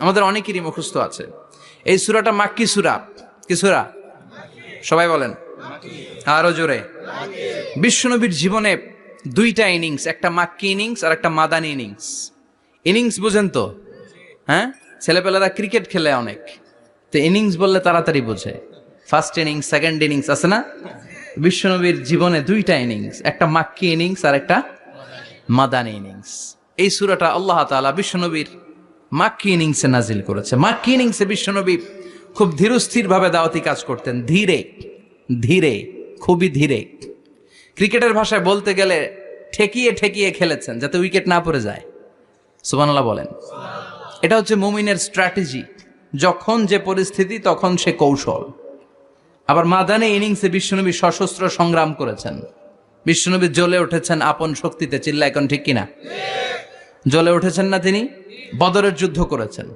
আমাদের অনেকেরই মুখস্থ আছে। এই সূরাটা মাক্কি সূরা। কি সূরা? সবাই বলেন আরো জোরে। বিশ্বনবীর জীবনে দুইটা ইনিংস, একটা মাক্কি ইনিংস আর একটা মাদানী ইনিংস। ইনিংস বুঝেন তো? হ্যাঁ, ছেলেপেলেরা ক্রিকেট খেলে অনেক, তো ইনিংস বললে তাড়াতাড়ি বোঝে। ফার্স্ট ইনিংস, সেকেন্ড ইনিংস আছে না? বিশ্বনবীর জীবনে দুইটা ইনিংস, একটা মাক্কি ইনিংস আর একটা মাদানী ইনিংস। এই সূরাটা আল্লাহ তাআলা বিশ্বনবীর মাক্কি ইনিংসে নাজিল করেছে। মাক্কি ইনিংসে বিশ্বনবী খুব ধীরস্থির ভাবে দাওয়াতি কাজ করতেন, ধীরে ধীরে, খুবই ধীরে। ক্রিকেটের ভাষায় বলতে গেলে ঠেকিয়ে ঠেকিয়ে খেলেছেন যাতে উইকেট না পড়ে যায়। সুবহানাল্লাহ বলেন। এটা হচ্ছে মুমিনের স্ট্র্যাটেজি, যখন যে পরিস্থিতি তখন সে কৌশল। আবার মাদানী ইনিংসে বিশ্বনবী সশস্ত্র সংগ্রাম করেছেন। বিশ্বনবী জ্বলে উঠেছেন আপন শক্তিতে। চিল্লা এখন ঠিক কিনা? জ্বলে উঠেছেন না তিনি? বদরের যুদ্ধ করেছেন।